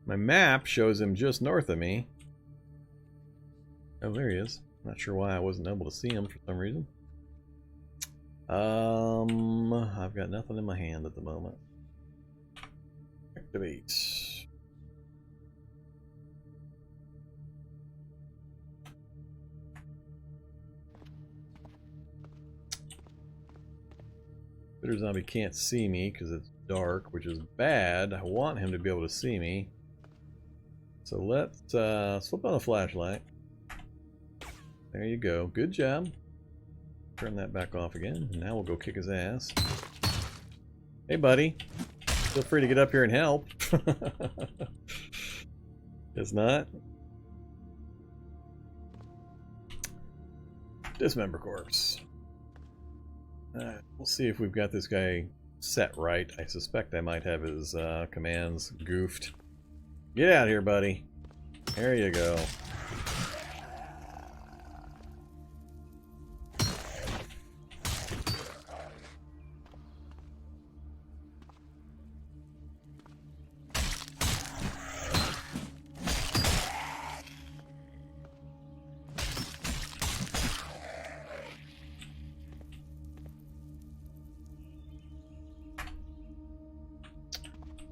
My map shows him just north of me. Oh, there he is. Not sure why I wasn't able to see him for some reason. I've got nothing in my hand at the moment. Activate. Spitter zombie can't see me because it's dark, which is bad. I want him to be able to see me. So let's flip on a flashlight. There you go. Good job. Turn that back off again. Now we'll go kick his ass. Hey, buddy. Feel free to get up here and help. It's not. Dismember corpse. Alright, we'll see if we've got this guy set right. I suspect I might have his commands goofed. Get out here, buddy. There you go.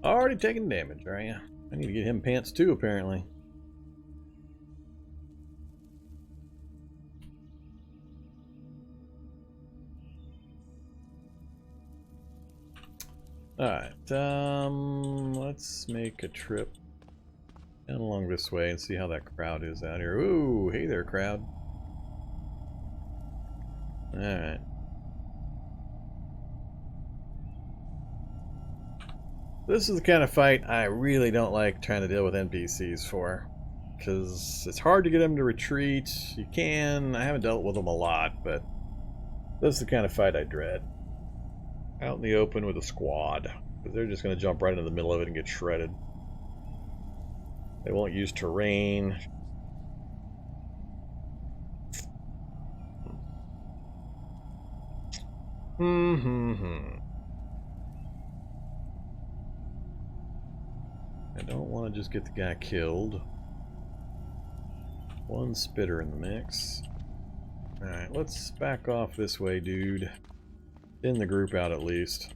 Already taking damage, are you? I need to get him pants too, apparently. Alright, let's make a trip down along this way and see how that crowd is out here. Ooh, hey there, crowd. Alright. This is the kind of fight I really don't like trying to deal with NPCs for. Because it's hard to get them to retreat. You can. I haven't dealt with them a lot, but this is the kind of fight I dread. Out in the open with a squad. Because they're just going to jump right into the middle of it and get shredded. They won't use terrain. I don't want to just get the guy killed. One spitter in the mix. Alright, let's back off this way, dude. Thin the group out at least.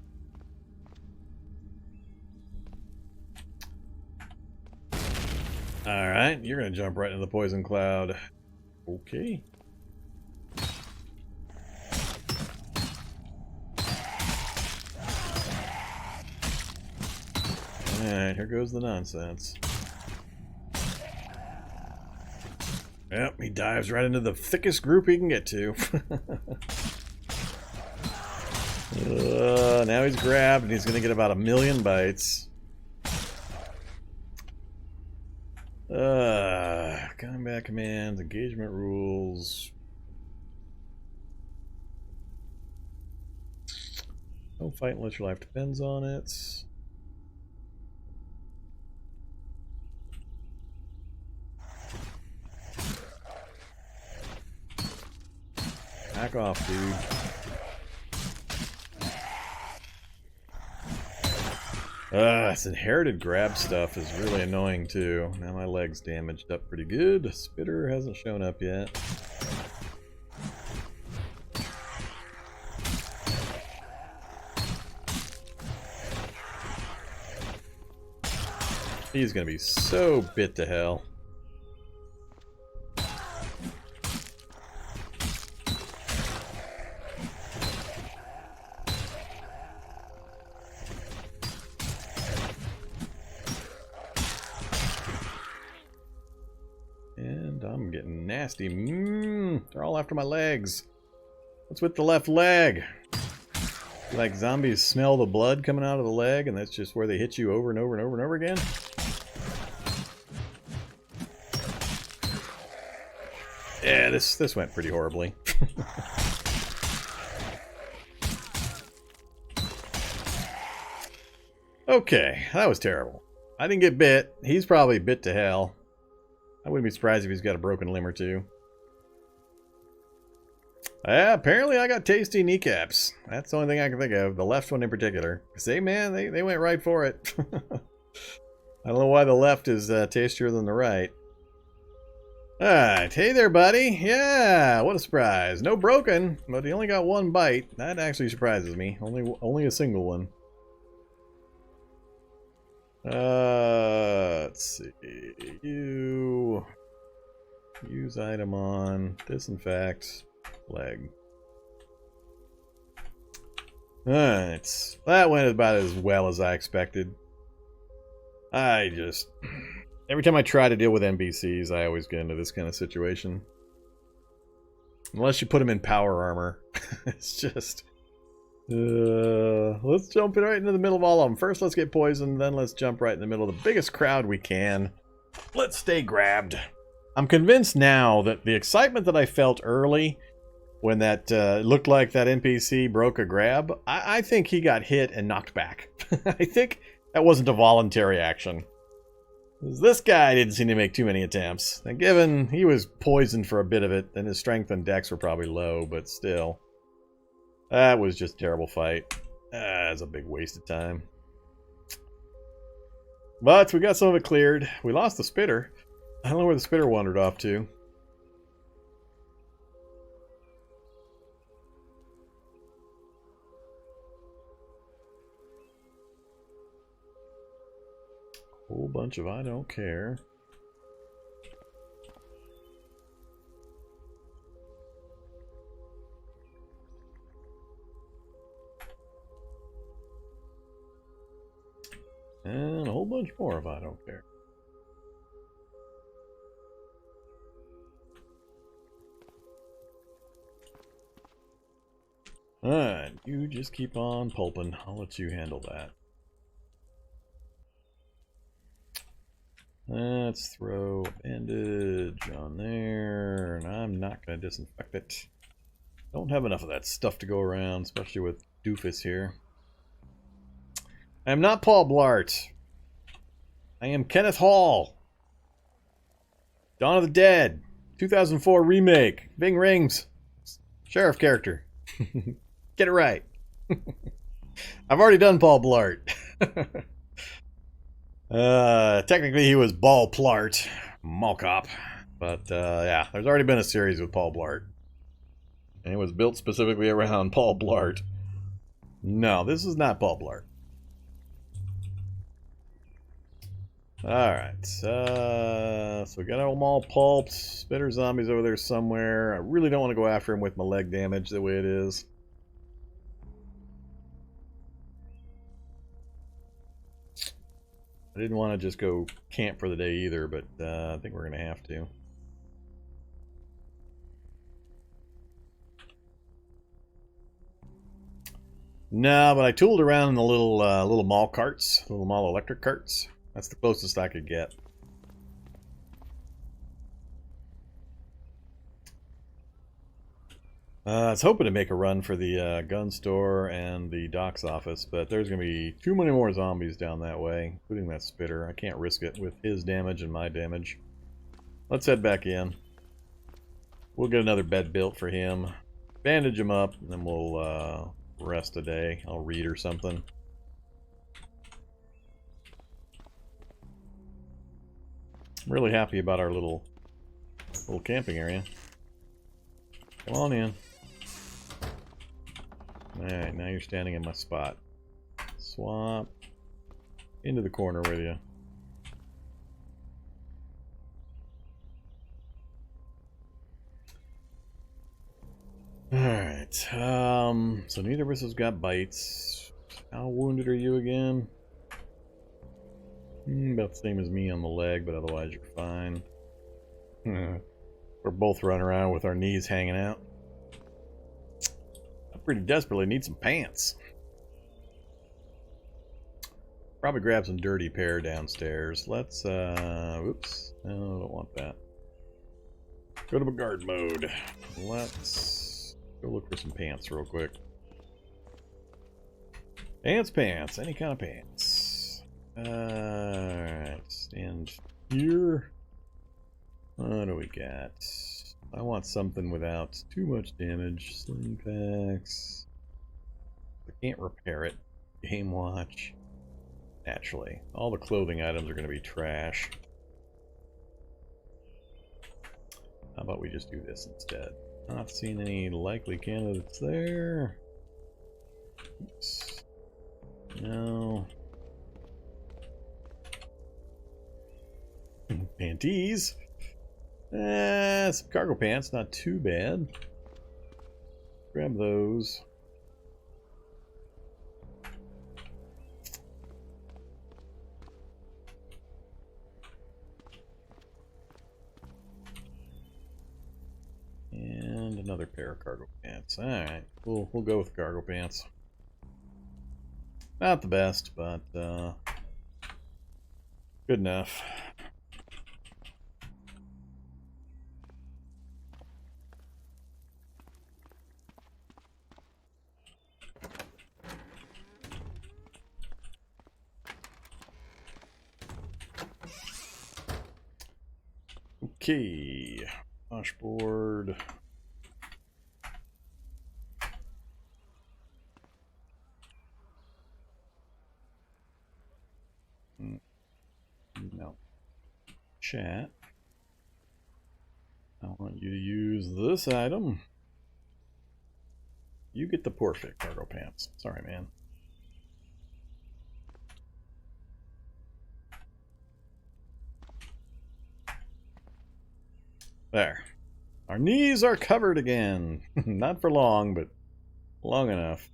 Alright, you're going to jump right into the poison cloud. Okay. Alright, here goes the nonsense. Yep, he dives right into the thickest group he can get to. Now he's grabbed and he's going to get about 1,000,000 bites. Combat commands, engagement rules. Don't fight unless your life depends on it. Back off, dude. This inherited grab stuff is really annoying too. Now my leg's damaged up pretty good. Spitter hasn't shown up yet. He's gonna be so bit to hell. And I'm getting nasty. They're all after my legs. What's with the left leg? Like zombies smell the blood coming out of the leg and that's just where they hit you over and over and over and over again? Yeah, this went pretty horribly. Okay, that was terrible. I didn't get bit. He's probably bit to hell. I wouldn't be surprised if he's got a broken limb or two. Apparently I got tasty kneecaps. That's the only thing I can think of. The left one in particular. Say, man, they went right for it. I don't know why the left is tastier than the right. Alright, hey there, buddy. Yeah, what a surprise. No broken, but he only got one bite. That actually surprises me. Only a single one. Let's see. You use item on disinfect leg. Alright, that went about as well as I expected. Every time I try to deal with NPCs, I always get into this kind of situation. Unless you put them in power armor. It's just... let's jump right into the middle of all of them. First, let's get poisoned, then let's jump right in the middle of the biggest crowd we can. Let's stay grabbed. I'm convinced now that the excitement that I felt early, when that looked like that NPC broke a grab, I think he got hit and knocked back. I think that wasn't a voluntary action. This guy didn't seem to make too many attempts. And given he was poisoned for a bit of it, and his strength and dex were probably low, but still. That was just a terrible fight. It was a big waste of time. But we got some of it cleared. We lost the spitter. I don't know where the spitter wandered off to. Whole bunch of I don't care. And a whole bunch more of I don't care. Alright, you just keep on pulping. I'll let you handle that. Let's throw a bandage on there, and I'm not going to disinfect it. Don't have enough of that stuff to go around, especially with Doofus here. I am not Paul Blart. I am Kenneth Hall. Dawn of the Dead, 2004 remake, Bing Rings, sheriff character. Get it right. I've already done Paul Blart. Technically he was Ball Plart, Mall Cop, but yeah, there's already been a series with Paul Blart. And it was built specifically around Paul Blart. No, this is not Paul Blart. Alright, so we got them all pulped. Spitter zombies over there somewhere. I really don't want to go after him with my leg damage the way it is. I didn't want to just go camp for the day either, but I think we're going to have to. No, but I tooled around in the little mall carts, little mall electric carts. That's the closest I could get. I was hoping to make a run for the gun store and the doc's office, but there's going to be too many more zombies down that way, including that spitter. I can't risk it with his damage and my damage. Let's head back in. We'll get another bed built for him, bandage him up, and then we'll rest a day. I'll read or something. I'm really happy about our little camping area. Come on in. Alright, now you're standing in my spot. Swap into the corner with you. Alright, so neither of us has got bites. How wounded are you again? About the same as me on the leg, but otherwise you're fine. We're both running around with our knees hanging out. I pretty desperately need some pants. Probably grab some dirty pair downstairs. Let's, oops. No, I don't want that. Go to guard mode. Let's go look for some pants real quick. Pants. Any kind of pants. Alright, stand here. What do we got? I want something without too much damage. Soundpacks. I can't repair it. Game watch. Naturally. All the clothing items are going to be trash. How about we just do this instead? Not seeing any likely candidates there. Oops. No. Panties. Some cargo pants, not too bad. Grab those. And another pair of cargo pants. Alright, we'll go with cargo pants. Not the best, but good enough. Okay, washboard. No. Chat. I want you to use this item. You get the poor fit cargo pants. Sorry, man. There. Our knees are covered again. Not for long, but long enough.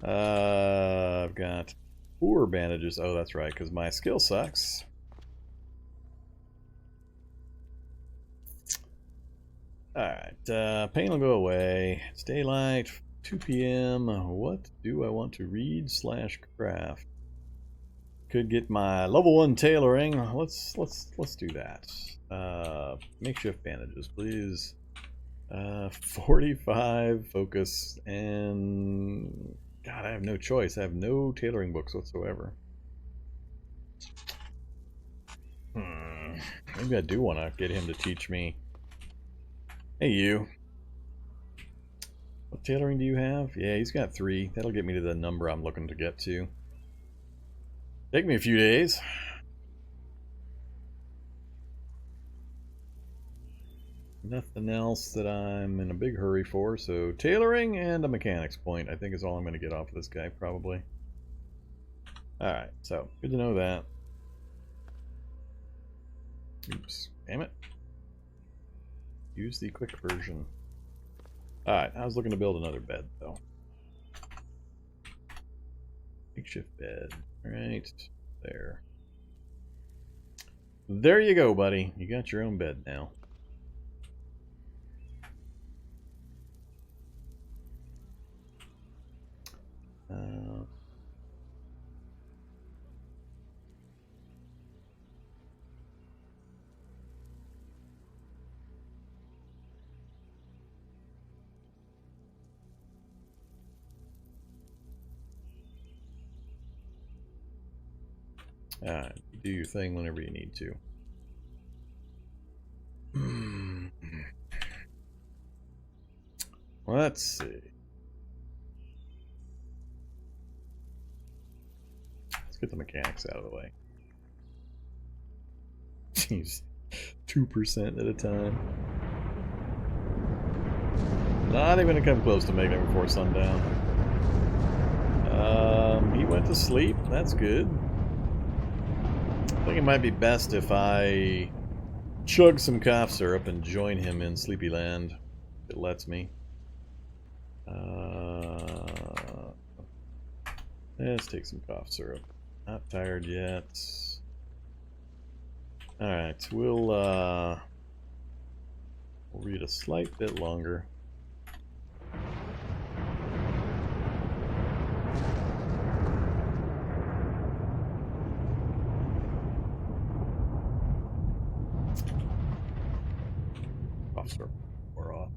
I've got 4 bandages. Oh, that's right, because my skill sucks. Alright, pain will go away. It's daylight, 2 p.m. What do I want to read / craft? Could get my level 1 tailoring. Let's do that. Makeshift bandages, please. 45 focus, and God, I have no choice. I have no tailoring books whatsoever. Maybe I do want to get him to teach me. Hey, you. What tailoring do you have? Yeah, he's got 3. That'll get me to the number I'm looking to get to. Take me a few days. Nothing else that I'm in a big hurry for, so tailoring and a mechanics point I think is all I'm going to get off of this guy, probably. Alright, so good to know that. Oops, damn it. Use the quick version. Alright, I was looking to build another bed, though. Makeshift bed. Right there. There you go, buddy. You got your own bed now. Do your thing whenever you need to. Let's see. Let's get the mechanics out of the way. Jeez, 2% at a time. Not even gonna come close to making it before sundown. He went to sleep. That's good. I think it might be best if I chug some cough syrup and join him in Sleepyland. If it lets me. Let's take some cough syrup. Not tired yet. Alright, we'll read a slight bit longer. Cough syrup wore off.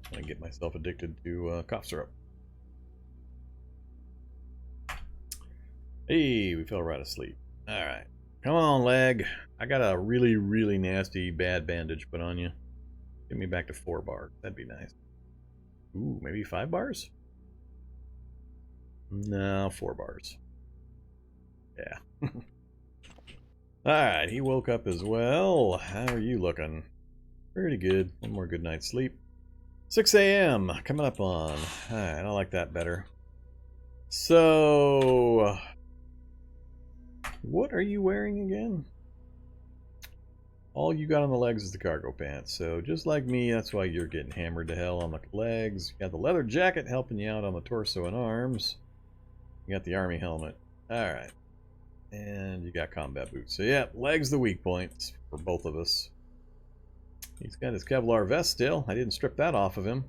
I'm gonna get myself addicted to cough syrup. Hey, we fell right asleep. Alright. Come on, leg. I got a really, really nasty bad bandage put on you. Get me back to 4 bars. That'd be nice. Ooh, maybe 5 bars? No, 4 bars. Yeah. Alright, he woke up as well. How are you looking? Pretty good. One more good night's sleep. 6 a.m. coming up on. Alright, I like that better. So, what are you wearing again? All you got on the legs is the cargo pants. So just like me, that's why you're getting hammered to hell on the legs. You got the leather jacket helping you out on the torso and arms. You got the army helmet. Alright. And you got combat boots. So yeah, legs the weak points for both of us. He's got his Kevlar vest still. I didn't strip that off of him.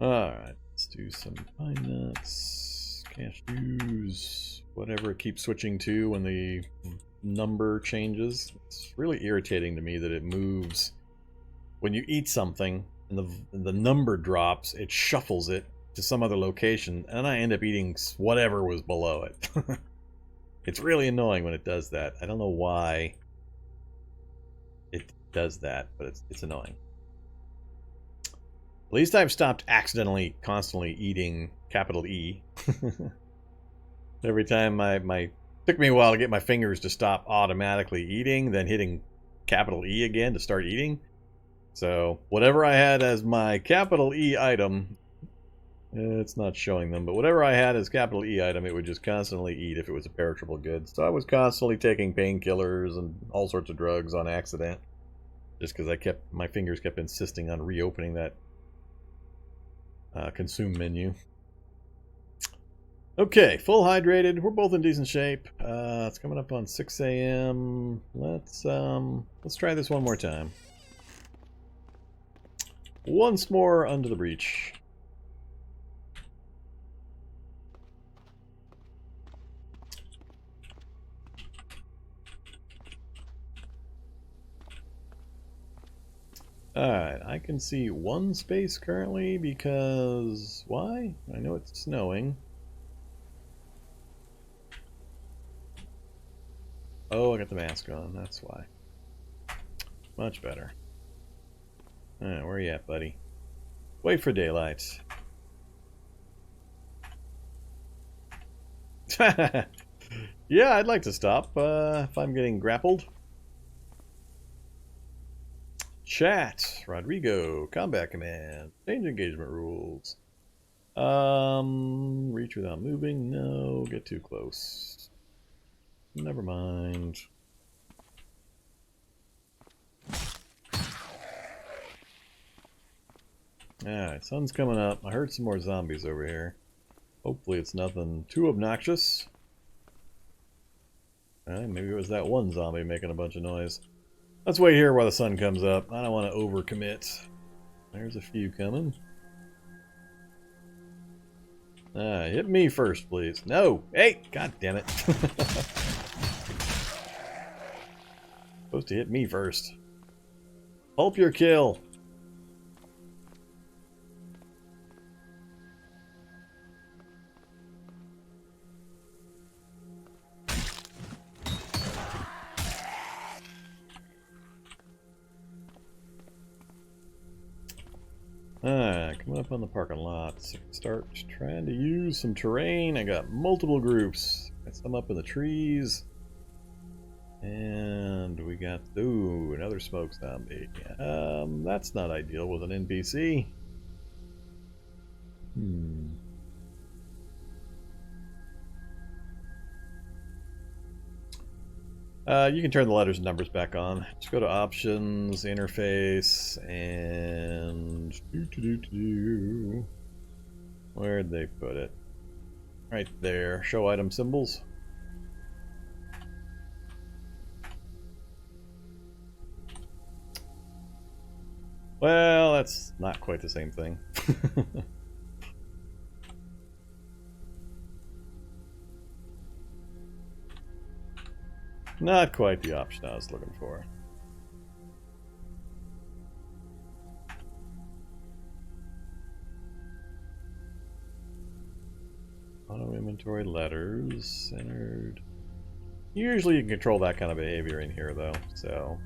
Alright, let's do some pine nuts, cashews, whatever it keeps switching to when the number changes. It's really irritating to me that it moves. When you eat something and the number drops, it shuffles it to some other location, and I end up eating whatever was below it. It's really annoying when it does that. I don't know why it does that, but it's annoying. At least I've stopped accidentally constantly eating capital E. Every time took me a while to get my fingers to stop automatically eating, then hitting capital E again to start eating. So whatever I had as my capital E item, it's not showing them, but whatever I had as capital E item, it would just constantly eat if it was a perishable good. So I was constantly taking painkillers and all sorts of drugs on accident, just because my fingers kept insisting on reopening that consume menu. Okay, full hydrated. We're both in decent shape. It's coming up on 6 a.m. Let's try this one more time. Once more under the breach. Alright, I can see one space currently because... Why? I know it's snowing. Oh, I got the mask on, that's why. Much better. Alright, where are you at, buddy? Wait for daylight. Yeah, I'd like to stop if I'm getting grappled. Chat, Rodrigo, combat command, change engagement rules. Reach without moving, no, get too close. Never mind. Alright, sun's coming up. I heard some more zombies over here. Hopefully it's nothing too obnoxious. Maybe it was that one zombie making a bunch of noise. Let's wait here while the sun comes up. I don't want to overcommit. There's a few coming. Hit me first, please. No! Hey! God damn it. Supposed to hit me first. Pulp your kill. Coming up on the parking lot. So start trying to use some terrain. I got multiple groups. Got some up in the trees. And we got, ooh, another smoke zombie. That's not ideal with an NPC. You can turn the letters and numbers back on. Just go to options, interface, and where'd they put it? Right there. Show item symbols. Well, that's not quite the same thing. Not quite the option I was looking for. Auto inventory letters centered. Usually you can control that kind of behavior in here though, so.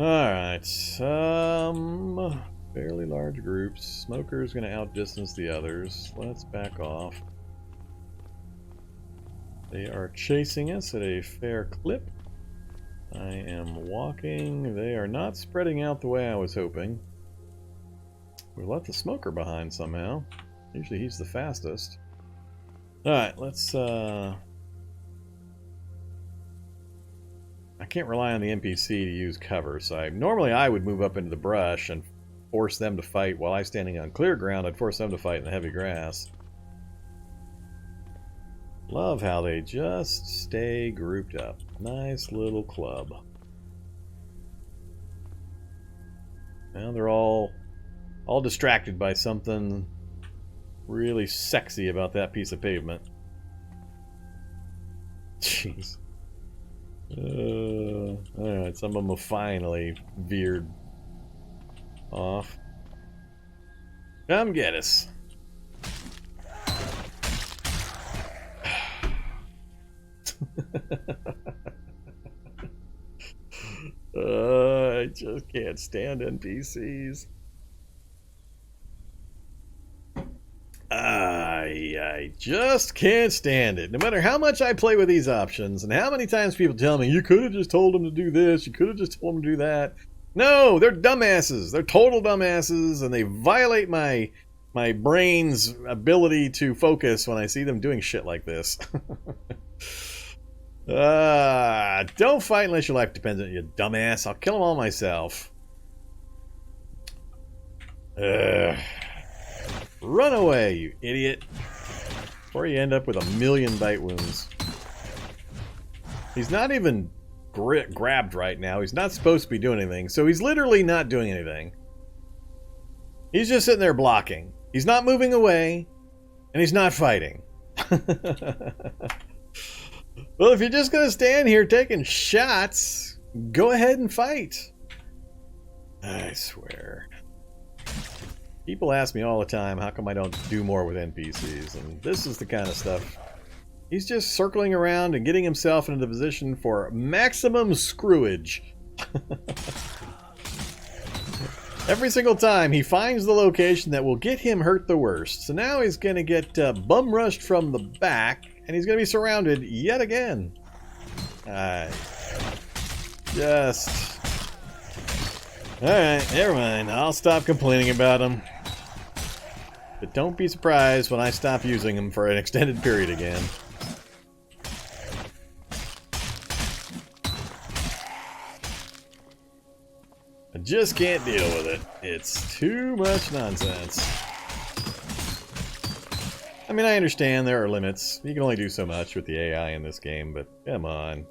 Alright. Fairly large groups. Smoker's gonna outdistance the others. Let's back off. They are chasing us at a fair clip. I am walking. They are not spreading out the way I was hoping. We left the smoker behind somehow. Usually he's the fastest. Alright, let's I can't rely on the NPC to use cover, so normally I would move up into the brush and force them to fight while I'm standing on clear ground. I'd force them to fight in the heavy grass. Love how they just stay grouped up. Nice little club. Now they're all distracted by something really sexy about that piece of pavement. Jeez. Alright, some of them have finally veered off. Come get us. I just can't stand NPCs. I just can't stand it. No matter how much I play with these options, and how many times people tell me, you could have just told them to do this, you could have just told them to do that. No, they're dumbasses. They're total dumbasses, and they violate my brain's ability to focus when I see them doing shit like this. Don't fight unless your life depends on it, you dumbass. I'll kill them all myself. Run away, you idiot. Before you end up with 1,000,000 bite wounds. He's not even grabbed right now. He's not supposed to be doing anything. So he's literally not doing anything. He's just sitting there blocking. He's not moving away. And he's not fighting. Well, if you're just going to stand here taking shots, go ahead and fight. I swear. People ask me all the time, how come I don't do more with NPCs? And this is the kind of stuff. He's just circling around and getting himself into the position for maximum screwage. Every single time he finds the location that will get him hurt the worst. So now he's going to get bum rushed from the back, and he's going to be surrounded yet again. Just... Alright, never mind. I'll stop complaining about him. But don't be surprised when I stop using him for an extended period again. I just can't deal with it. It's too much nonsense. I mean, I understand there are limits. You can only do so much with the AI in this game, but come on.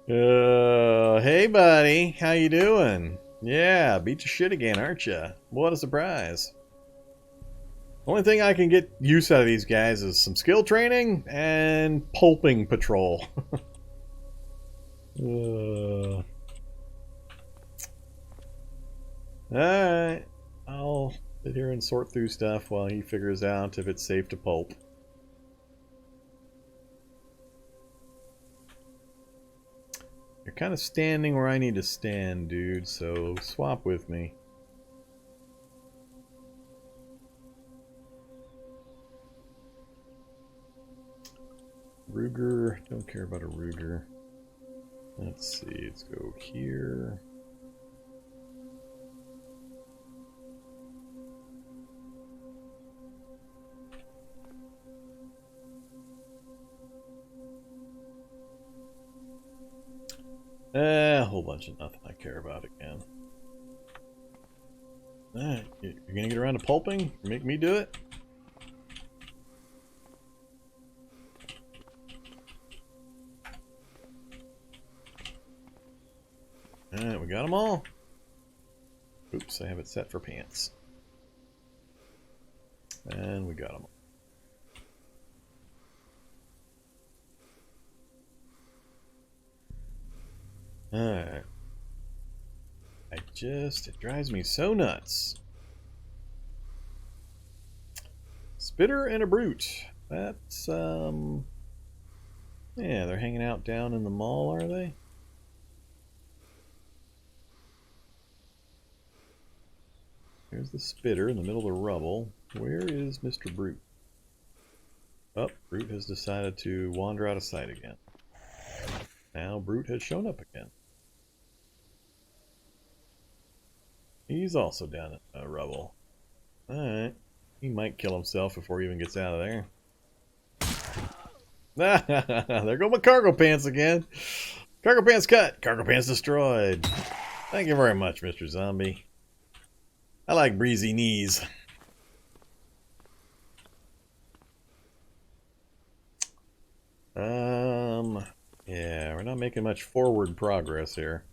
Hey buddy, how you doing? Yeah, beat your shit again, aren't you? What a surprise. Only thing I can get use out of these guys is some skill training and pulping patrol. Alright, I'll sit here and sort through stuff while he figures out if it's safe to pulp. You're kind of standing where I need to stand, dude, so swap with me. Ruger, don't care about a Ruger. Let's see, let's go here. A whole bunch of nothing I care about again. Alright, you're gonna get around to pulping? Make me do it? Alright, we got them all. Oops, I have it set for pants. And we got them all. Alright. It drives me so nuts. Spitter and a brute. That's, yeah, they're hanging out down in the mall, are they? There's the spitter in the middle of the rubble. Where is Mr. Brute? Oh, Brute has decided to wander out of sight again. Now Brute has shown up again. He's also down in the rubble. Alright. He might kill himself before he even gets out of there. There go my cargo pants again. Cargo pants cut. Cargo pants destroyed. Thank you very much, Mr. Zombie. I like breezy knees. Yeah, we're not making much forward progress here.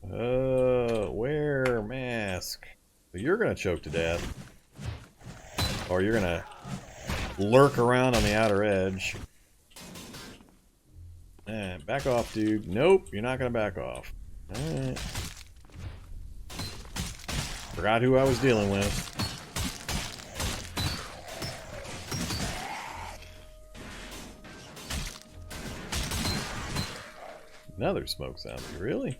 Wear mask. So you're gonna choke to death. Or you're gonna lurk around on the outer edge. Back off, dude. Nope, you're not gonna back off. Alright. Forgot who I was dealing with. Another smoke zombie, really?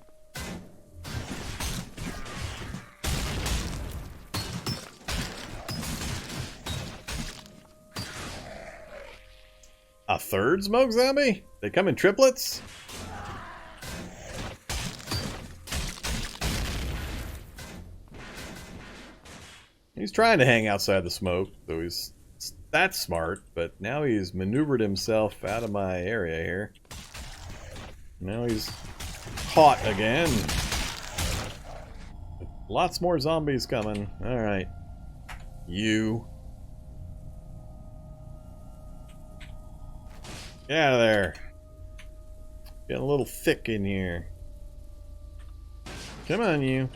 A third smoke zombie? They come in triplets? He's trying to hang outside the smoke, though he's that's smart, but now he's maneuvered himself out of my area here. Now he's caught again. Lots more zombies coming. Alright. You. Get out of there. Getting a little thick in here. Come on, you.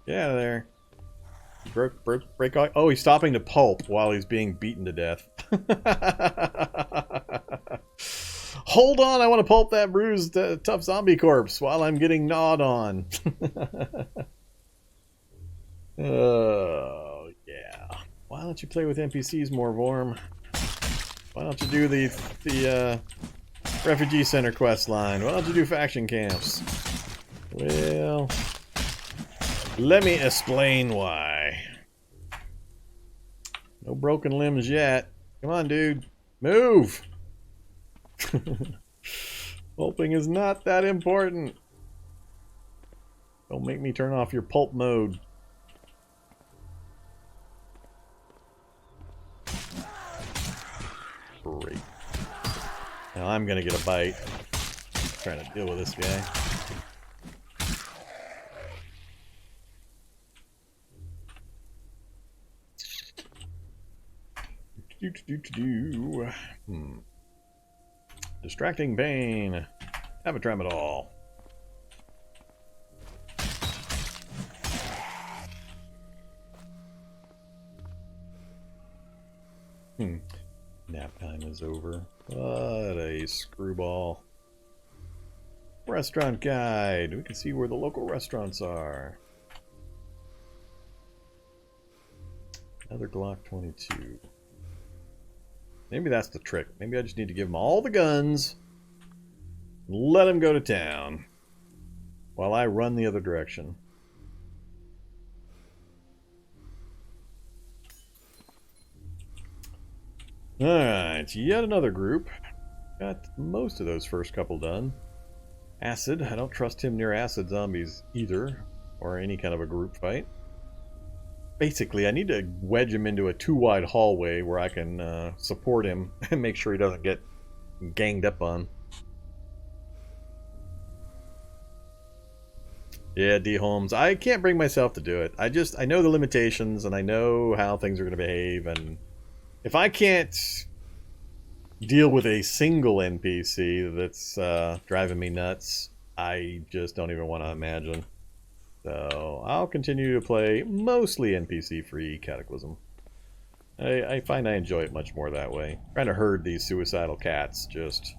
Get out of there. Break off. Oh, he's stopping to pulp while he's being beaten to death. Hold on, I want to pulp that bruised, tough zombie corpse while I'm getting gnawed on. Oh, yeah. Why don't you play with NPCs more, Vorm? Why don't you do the refugee center quest line? Why don't you do faction camps? Well, let me explain why. No broken limbs yet. Come on, dude. Move! Pulping is not that important. Don't make me turn off your pulp mode. Great. Now I'm gonna get a bite. Trying to deal with this guy. Distracting Bane. Have a tram at all. Nap time is over. What a screwball. Restaurant guide. We can see where the local restaurants are. Another Glock 22. Maybe that's the trick. Maybe I just need to give them all the guns. Let them go to town. While I run the other direction. Alright, yet another group. Got most of those first couple done. Acid. I don't trust him near acid zombies either. Or any kind of a group fight. Basically, I need to wedge him into a too-wide hallway where I can support him and make sure he doesn't get ganged up on. Yeah, D. Holmes. I can't bring myself to do it. I know the limitations and I know how things are going to behave, and if I can't deal with a single NPC that's driving me nuts, I just don't even want to imagine. So I'll continue to play mostly NPC-free Cataclysm. I find I enjoy it much more that way. Trying to herd these suicidal cats just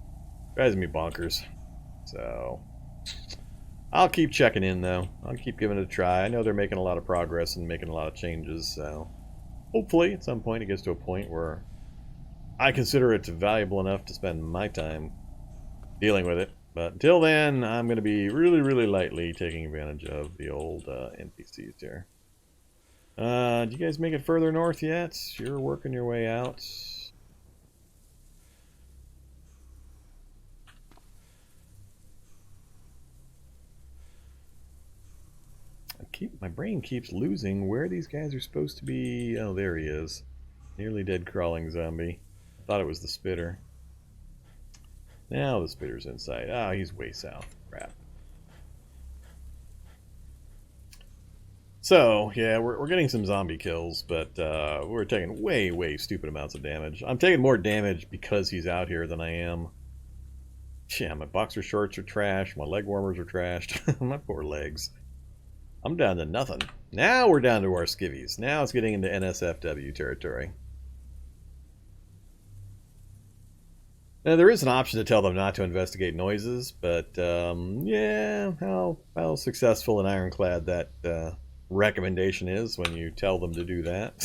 drives me bonkers. So I'll keep checking in, though. I'll keep giving it a try. I know they're making a lot of progress and making a lot of changes, so hopefully at some point it gets to a point where I consider it valuable enough to spend my time dealing with it. But until then, I'm going to be really, really lightly taking advantage of the old NPCs here. Do you guys make it further north yet? You're working your way out. My brain keeps losing where these guys are supposed to be. Oh, there he is. Nearly dead crawling zombie. I thought it was the spitter. Now the spitter's inside. Ah, he's way south. Crap. So, yeah, we're getting some zombie kills, but we're taking way, way stupid amounts of damage. I'm taking more damage because he's out here than I am. Yeah, my boxer shorts are trashed. My leg warmers are trashed. My poor legs. I'm down to nothing. Now we're down to our skivvies. Now it's getting into NSFW territory. Now, there is an option to tell them not to investigate noises, but yeah, how successful and ironclad that recommendation is when you tell them to do that.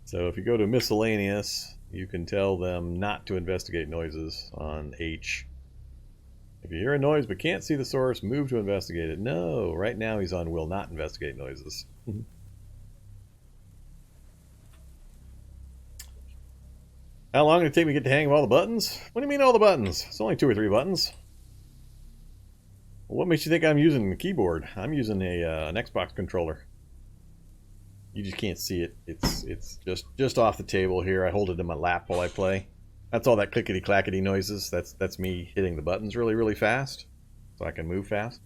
So if you go to miscellaneous, you can tell them not to investigate noises on H. If you hear a noise but can't see the source, move to investigate it. No, right now he's on will not investigate noises. How long did it take me to get the hang of all the buttons? What do you mean all the buttons? It's only 2 or 3 buttons. Well, what makes you think I'm using the keyboard? I'm using an Xbox controller. You just can't see it. It's just off the table here. I hold it in my lap while I play. That's all that clickety clackety noises. That's me hitting the buttons really, really fast, so I can move fast.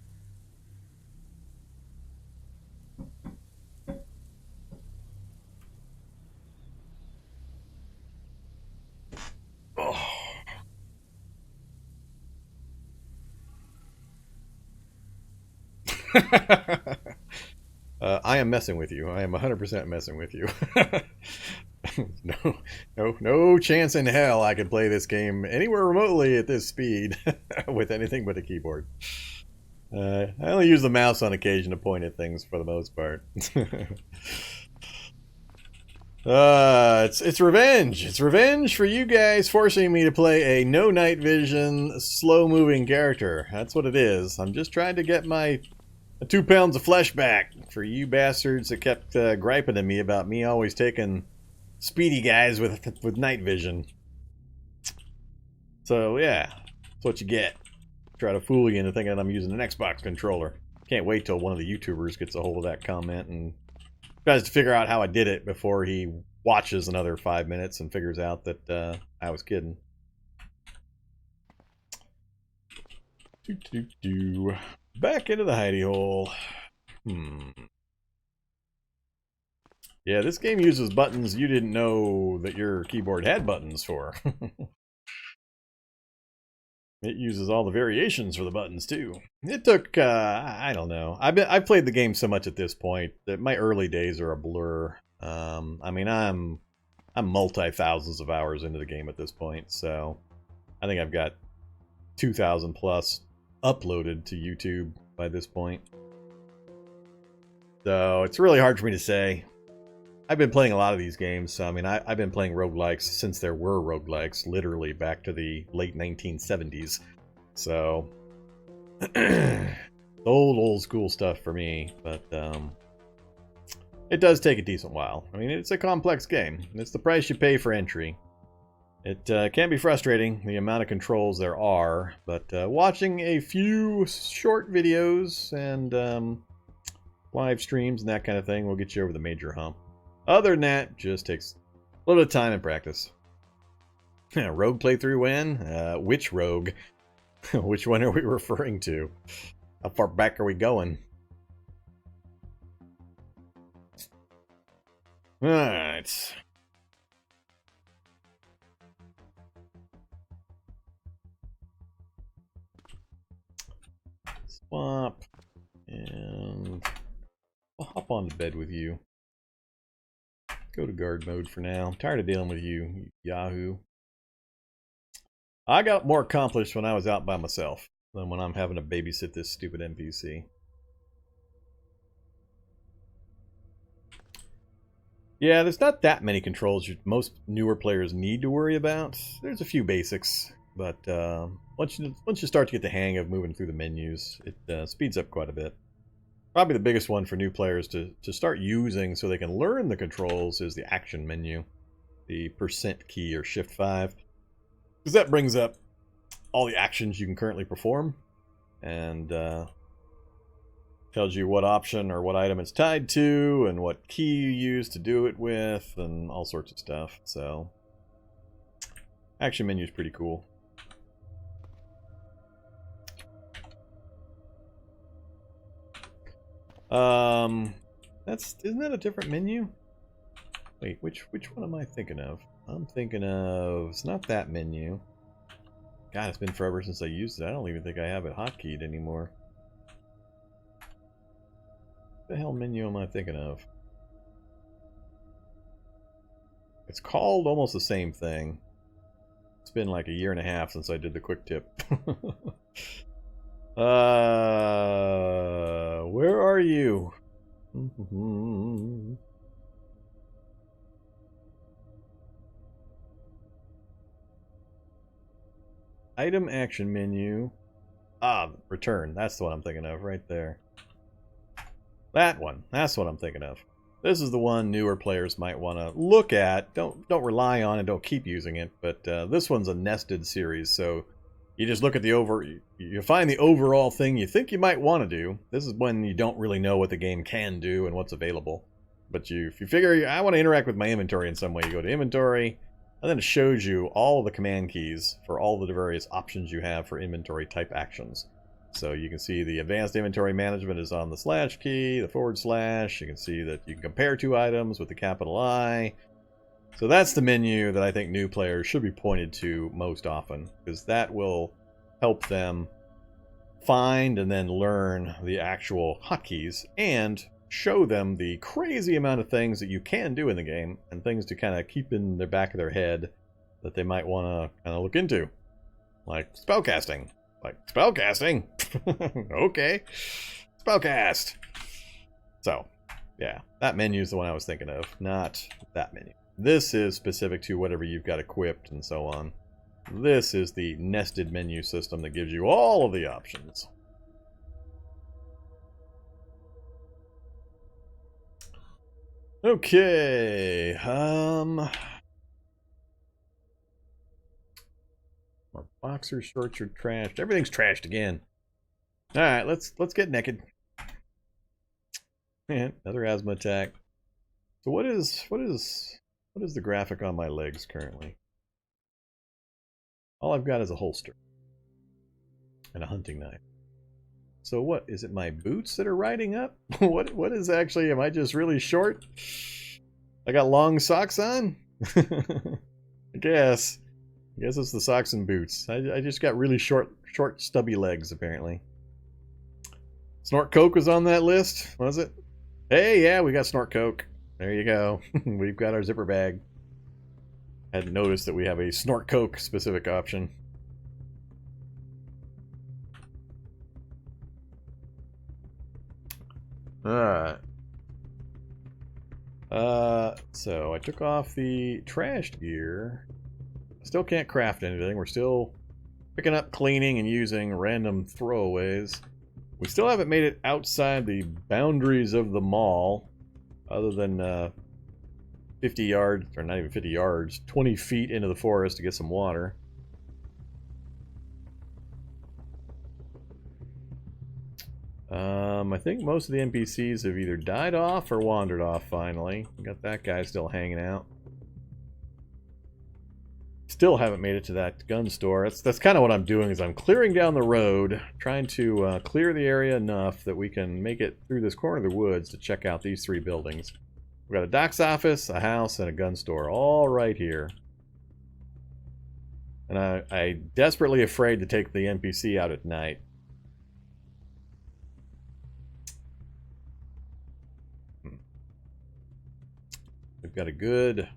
Oh. I am messing with you. I am 100% messing with you. No chance in hell I could play this game anywhere remotely at this speed with anything but a keyboard. I only use the mouse on occasion to point at things for the most part. It's revenge. It's revenge for you guys forcing me to play a no night vision, slow-moving character. That's what it is. I'm just trying to get my 2 pounds of flesh back for you bastards that kept griping at me about me always taking speedy guys with night vision. So yeah, that's what you get. Try to fool you into thinking I'm using an Xbox controller. Can't wait till one of the YouTubers gets a hold of that comment and tries to figure out how I did it before he watches another 5 minutes and figures out that I was kidding. Back into the hidey hole. Yeah, this game uses buttons you didn't know that your keyboard had buttons for. It uses all the variations for the buttons too. It took I don't know. I've played the game so much at this point that my early days are a blur. I mean, I'm multi thousands of hours into the game at this point, so I think I've got 2,000 plus uploaded to YouTube by this point. So it's really hard for me to say. I've been playing a lot of these games, so I mean, I've been playing roguelikes since there were roguelikes, literally back to the late 1970s. So, old school stuff for me, but it does take a decent while. I mean, it's a complex game. It's the price you pay for entry. It can be frustrating, the amount of controls there are, but watching a few short videos and live streams and that kind of thing will get you over the major hump. Other than that, just takes a little bit of time and practice. Rogue playthrough win? Which rogue? Which one are we referring to? How far back are we going? Alright. Swap. And I'll hop on to bed with you. Go to guard mode for now. I'm tired of dealing with you, Yahoo. I got more accomplished when I was out by myself. than when I'm having to babysit this stupid NPC. Yeah, there's not that many controls most newer players need to worry about. There's a few basics, but once you start to get the hang of moving through the menus, it speeds up quite a bit. Probably the biggest one for new players to start using so they can learn the controls is the action menu, the % key or Shift 5, because that brings up all the actions you can currently perform and tells you what option or what item it's tied to and what key you use to do it with and all sorts of stuff. So action menu is pretty cool. Isn't that a different menu? Wait, which one am I thinking of? I'm thinking of, it's not that menu. God, it's been forever since I used it. I don't even think I have it hotkeyed anymore. What the hell menu am I thinking of? It's called almost the same thing. It's been like a year and a half since I did the quick tip. Where are you? Item action menu. Ah, return. That's the one I'm thinking of right there. That one. That's what I'm thinking of. This is the one newer players might want to look at. Don't rely on and don't keep using it, but this one's a nested series, so you just look at the you find the overall thing you think you might want to do. This is when you don't really know what the game can do and what's available. But if you figure, I want to interact with my inventory in some way, you go to inventory, and then it shows you all of the command keys for all of the various options you have for inventory type actions. So you can see the advanced inventory management is on the / key, the /. You can see that you can compare two items with the capital I. So that's the menu that I think new players should be pointed to most often, because that will help them find and then learn the actual hotkeys and show them the crazy amount of things that you can do in the game and things to kind of keep in the back of their head that they might want to kind of look into. Like spellcasting. Okay. Spellcast. So, yeah, that menu is the one I was thinking of, not that menu. This is specific to whatever you've got equipped and so on. This is the nested menu system that gives you all of the options. Okay, Our boxer shorts are trashed. Everything's trashed again. All right, let's get naked. And another asthma attack. So what is the graphic on my legs currently? All I've got is a holster and a hunting knife. So what is it? My boots that are riding up? What is actually? Am I just really short? I got long socks on. I guess it's the socks and boots. I just got really short, stubby legs apparently. Snort Coke was on that list, was it? Hey, yeah, we got Snort Coke. There you go. We've got our zipper bag. I hadn't noticed that we have a Snort Coke specific option. Alright. So I took off the trashed gear. Still can't craft anything. We're still picking up, cleaning, and using random throwaways. We still haven't made it outside the boundaries of the mall, other than 50 yards, or not even 50 yards, 20 feet into the forest to get some water. I think most of the NPCs have either died off or wandered off finally. We got that guy still hanging out. Still haven't made it to that gun store. That's kind of what I'm doing, is I'm clearing down the road, trying to clear the area enough that we can make it through this corner of the woods to check out these 3 buildings. We've got a doc's office, a house, and a gun store, all right here. And I'm desperately afraid to take the NPC out at night. We've got a good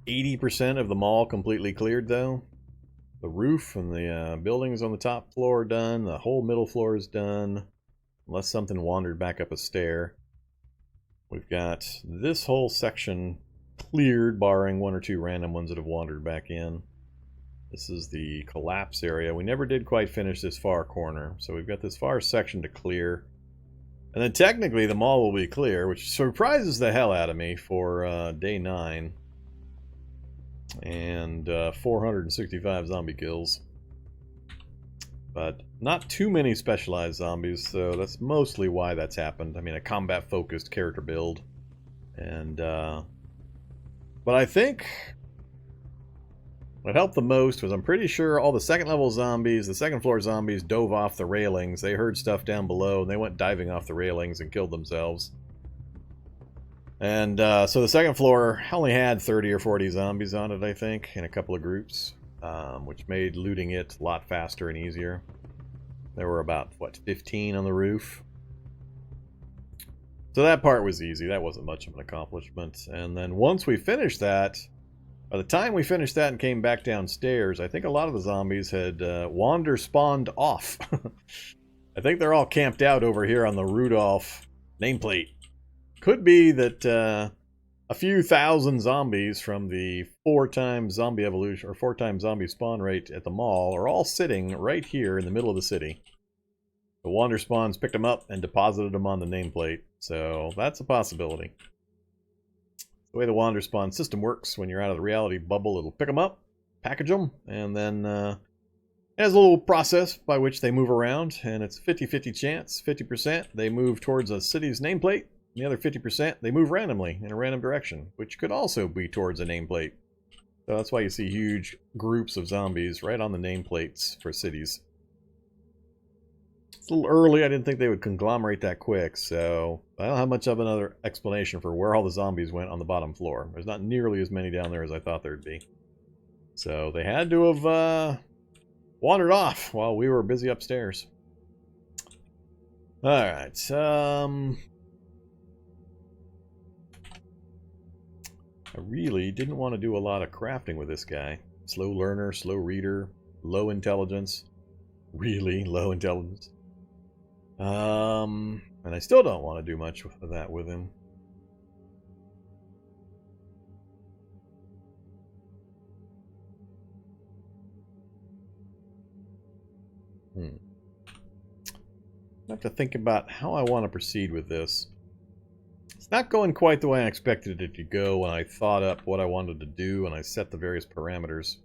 80% of the mall completely cleared, though. The roof and the buildings on the top floor are done. The whole middle floor is done. Unless something wandered back up a stair. We've got this whole section cleared, barring one or two random ones that have wandered back in. This is the collapse area. We never did quite finish this far corner, so we've got this far section to clear. And then technically the mall will be clear, which surprises the hell out of me for day 9. And 465 zombie kills. But not too many specialized zombies, so that's mostly why that's happened. I mean, a combat-focused character build. And, but I think what helped the most was I'm pretty sure all the second-level zombies, the second-floor zombies, dove off the railings. They heard stuff down below, and they went diving off the railings and killed themselves. And so the second floor only had 30 or 40 zombies on it, I think, in a couple of groups, which made looting it a lot faster and easier. There were about, what, 15 on the roof? So that part was easy. That wasn't much of an accomplishment. And then once we finished that, by the time we finished that and came back downstairs, I think a lot of the zombies had Wanderspawned off. I think they're all camped out over here on the Rudolph nameplate. Could be that a few thousand zombies from the 4x zombie evolution or 4x zombie spawn rate at the mall are all sitting right here in the middle of the city. The Wanderspawns picked them up and deposited them on the nameplate, so that's a possibility. The way the Wanderspawn system works, when you're out of the reality bubble, it'll pick them up, package them, and then it has a little process by which they move around, and it's 50-50 chance. 50% they move towards a city's nameplate. The other 50%, they move randomly in a random direction, which could also be towards a nameplate. So that's why you see huge groups of zombies right on the nameplates for cities. It's a little early. I didn't think they would conglomerate that quick, so I don't have much of another explanation for where all the zombies went on the bottom floor. There's not nearly as many down there as I thought there'd be. So they had to have wandered off while we were busy upstairs. Alright, I really didn't want to do a lot of crafting with this guy. Slow learner, slow reader, low intelligence. Really low intelligence. And I still don't want to do much of that with him. I have to think about how I want to proceed with this. It's not going quite the way I expected it to go when I thought up what I wanted to do and I set the various parameters.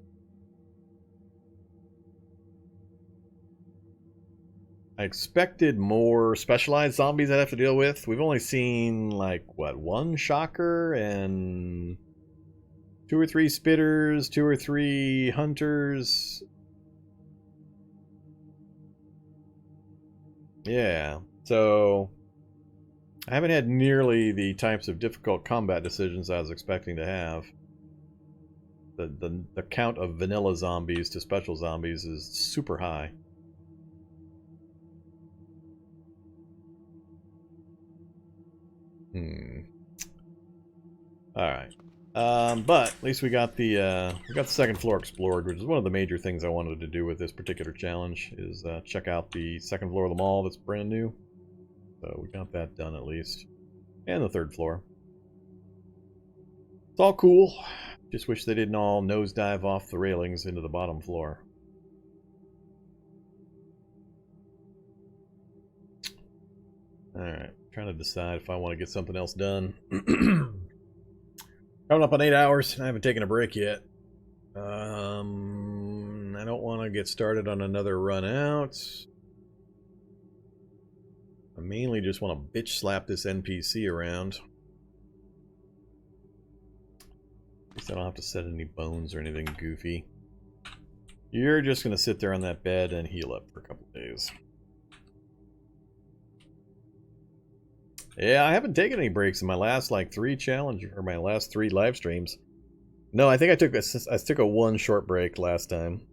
I expected more specialized zombies I'd have to deal with. We've only seen, like, what, 1 shocker and 2 or 3 spitters, 2 or 3 hunters. Yeah, so I haven't had nearly the types of difficult combat decisions I was expecting to have. The count of vanilla zombies to special zombies is super high. Alright. But at least we got the second floor explored, which is one of the major things I wanted to do with this particular challenge, is check out the second floor of the mall that's brand new. So we got that done at least. And the third floor. It's all cool. Just wish they didn't all nosedive off the railings into the bottom floor. Alright, trying to decide if I want to get something else done. Coming up on 8 hours, and I haven't taken a break yet. I don't want to get started on another run out. I mainly just want to bitch slap this NPC around. At least I don't have to set any bones or anything goofy. You're just going to sit there on that bed and heal up for a couple days. Yeah, I haven't taken any breaks in my last, like, 3 challenge, or my last 3 live streams. No, I think I took a 1 short break last time.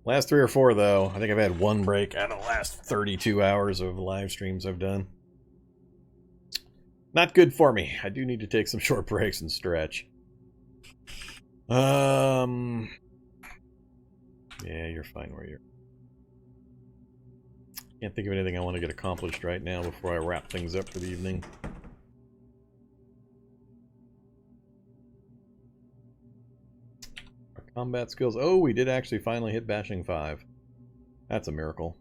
Last 3 or 4, though, I think I've had 1 break out of the last 32 hours of live streams I've done. Not good for me. I do need to take some short breaks and stretch. Yeah, you're fine where you're. Can't think of anything I want to get accomplished right now before I wrap things up for the evening. Our combat skills. Oh, we did actually finally hit bashing 5. That's a miracle.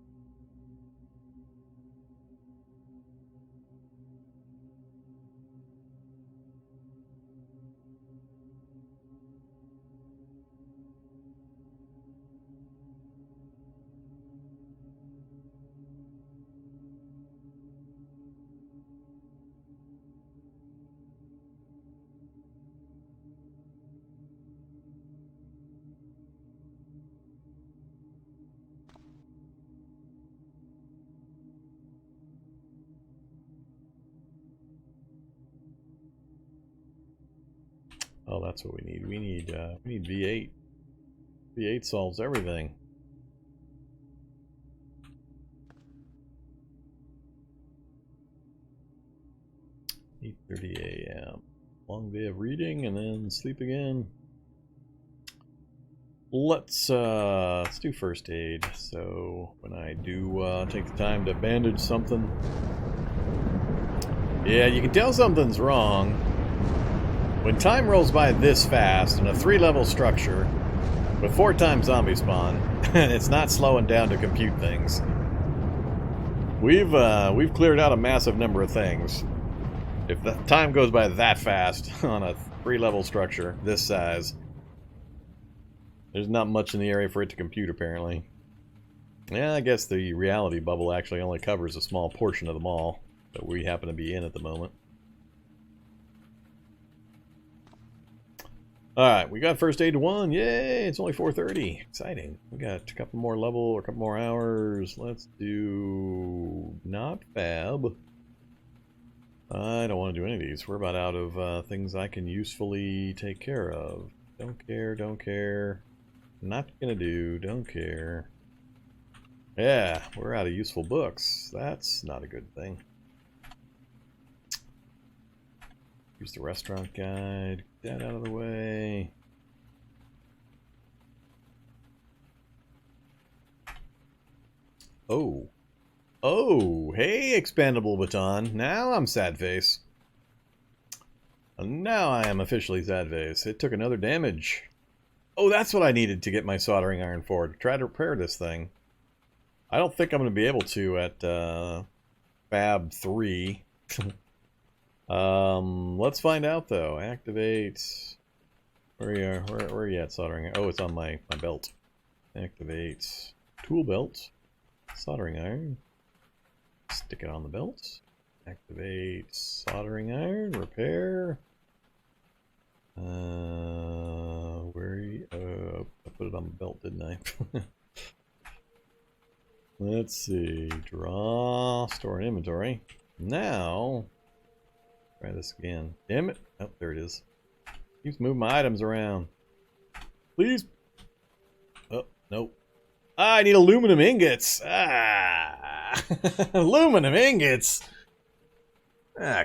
Oh, that's what we need. We need V8. V8 solves everything. 8:30 a.m. Long day of reading and then sleep again. Let's do first aid. So when I do take the time to bandage something, yeah, you can tell something's wrong when time rolls by this fast in a 3-level structure with 4 times zombie spawn. It's not slowing down to compute things. We've cleared out a massive number of things. If the time goes by that fast on a 3-level structure this size, there's not much in the area for it to compute, apparently. Yeah, I guess the reality bubble actually only covers a small portion of the mall that we happen to be in at the moment. Alright, we got first aid 1. Yay! It's only 4:30. Exciting. We got a couple more level, or a couple more hours. Let's do... not fab. I don't want to do any of these. We're about out of things I can usefully take care of. Don't care, don't care. Not gonna do, don't care. Yeah, we're out of useful books. That's not a good thing. Use the restaurant guide. Get that out of the way. Oh. Oh, hey, expandable baton. Now I'm sad face. And now I am officially sad face. It took another damage. Oh, that's what I needed to get my soldering iron for, to try to repair this thing. I don't think I'm going to be able to at Fab 3. Let's find out though. Activate. Where are you at, soldering iron? Oh, it's on my belt. Activate tool belt. Soldering iron. Stick it on the belt. Activate soldering iron. Repair. Where are you? I put it on the belt, didn't I? Let's see. Draw. Store in inventory. Now. Try this again. Damn it. Oh, there it is. Keeps moving my items around. Please. Oh, nope. I need aluminum ingots. Aluminum ingots.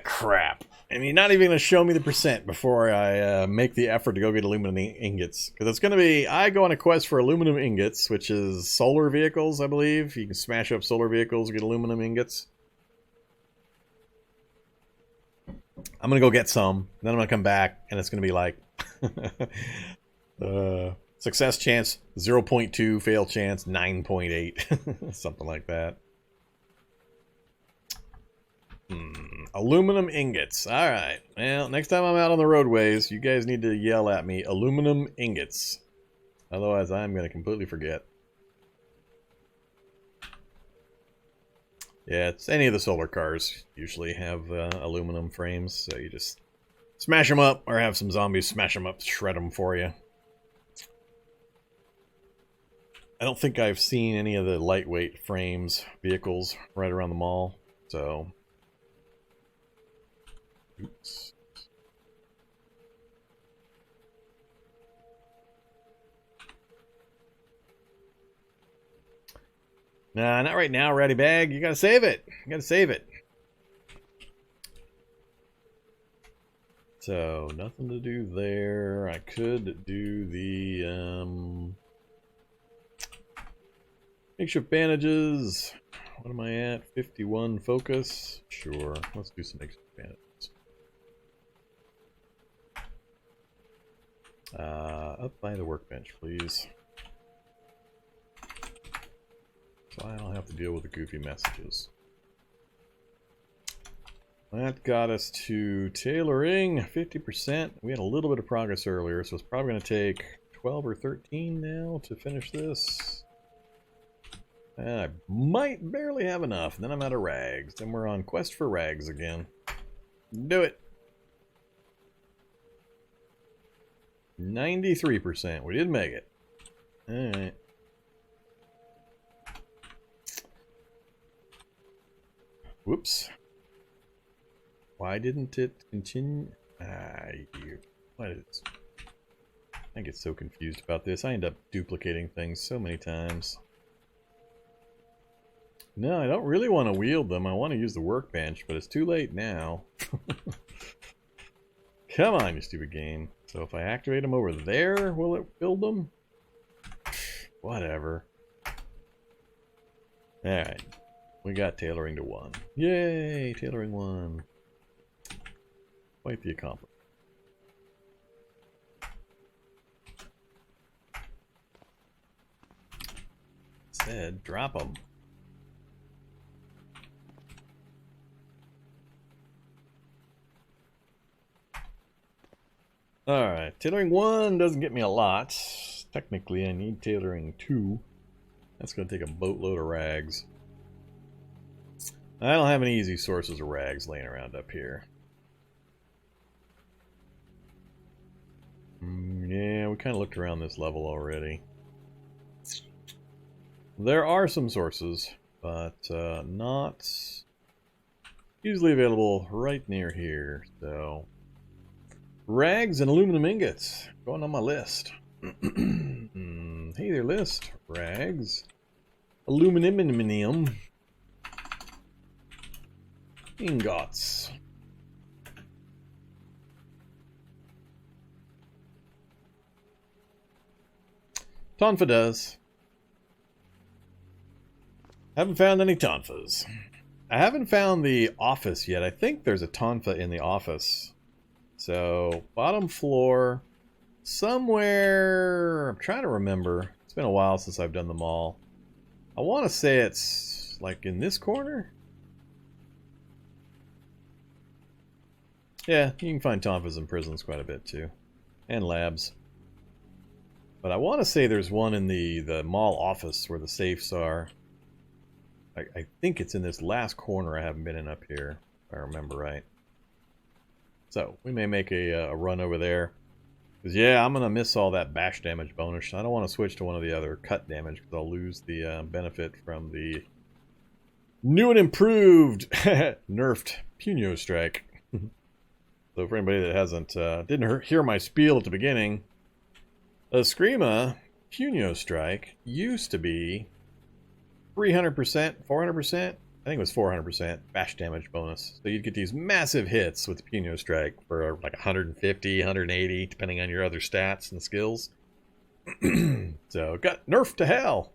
Crap. And you're not even going to show me the percent before I make the effort to go get aluminum ingots. Because it's going to be, I go on a quest for aluminum ingots, which is solar vehicles, I believe. You can smash up solar vehicles, get aluminum ingots. I'm going to go get some. Then I'm going to come back, and it's going to be like... success chance 0.2, fail chance 9.8. Something like that. Aluminum ingots. Alright. Well, next time I'm out on the roadways, you guys need to yell at me, aluminum ingots. Otherwise, I'm going to completely forget. Yeah, it's any of the solar cars usually have aluminum frames, so you just smash them up, or have some zombies smash them up, shred them for you. I don't think I've seen any of the lightweight frames vehicles right around the mall, so... Oops. Nah, not right now, Ratty Bag. You gotta save it. You gotta save it. So, nothing to do there. I could do the, Makeshift bandages. What am I at? 51 focus. Sure. Let's do some makeshift bandages. Up by the workbench, please. So I don't have to deal with the goofy messages. That got us to tailoring, 50%. We had a little bit of progress earlier, so it's probably going to take 12 or 13 now to finish this. And I might barely have enough, then I'm out of rags. Then we're on quest for rags again. Do it! 93%. We did make it. Alright. Whoops. Why didn't it continue? What is... I get so confused about this. I end up duplicating things so many times. No, I don't really want to wield them. I want to use the workbench, but it's too late now. Come on, you stupid game. So if I activate them over there, will it build them? Whatever. Alright. We got tailoring to 1. Yay! Tailoring 1. Quite the accomplishment. Said, drop them. Alright, tailoring 1 doesn't get me a lot. Technically, I need tailoring 2. That's going to take a boatload of rags. I don't have any easy sources of rags laying around up here. Yeah, we kind of looked around this level already. There are some sources, but not usually available right near here, so... Rags and aluminum ingots going on my list. Hey there, list. Rags, aluminum ingots. Tonfa does. Haven't found any tonfas. I haven't found the office yet. I think there's a tonfa in the office. So, bottom floor, somewhere, I'm trying to remember. It's been a while since I've done them all. I want to say it's like in this corner? Yeah, you can find tonfas in prisons quite a bit too. And labs. But I want to say there's one in the mall office where the safes are. I think it's in this last corner I haven't been in up here, if I remember right. So, we may make a run over there. Because, yeah, I'm going to miss all that bash damage bonus. I don't want to switch to one of the other cut damage, because I'll lose the benefit from the new and improved nerfed Punio Strike. So, for anybody that hasn't, didn't hear my spiel at the beginning, Eskrima Punio Strike used to be 300%, 400%. I think it was 400% bash damage bonus. So you'd get these massive hits with the Punio Strike for like 150, 180, depending on your other stats and skills. So it got nerfed to hell.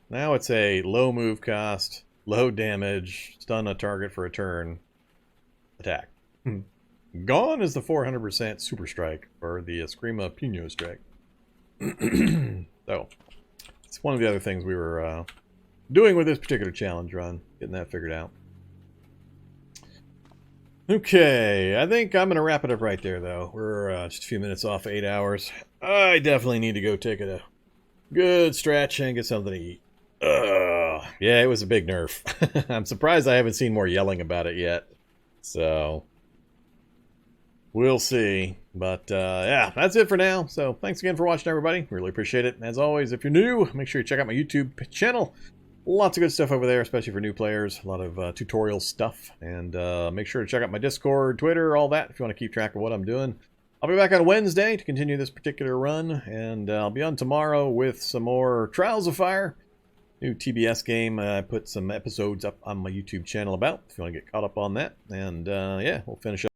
Now it's a low move cost, low damage, stun a target for a turn, attack. Gone is the 400% Super Strike for the Eskrima Punio Strike. So it's one of the other things we were doing with this particular challenge run, getting that figured out. Okay, I think I'm going to wrap it up right there, though. We're just a few minutes off 8 hours. I definitely need to go take a good stretch and get something to eat. Yeah, it was a big nerf. I'm surprised I haven't seen more yelling about it yet. So, we'll see. But, yeah, that's it for now. So, thanks again for watching, everybody. Really appreciate it. And as always, if you're new, make sure you check out my YouTube channel. Lots of good stuff over there, especially for new players. A lot of tutorial stuff. And make sure to check out my Discord, Twitter, all that, if you want to keep track of what I'm doing. I'll be back on Wednesday to continue this particular run. And I'll be on tomorrow with some more Trials of Fire. New TBS game. I put some episodes up on my YouTube channel about, if you want to get caught up on that. And yeah, we'll finish up.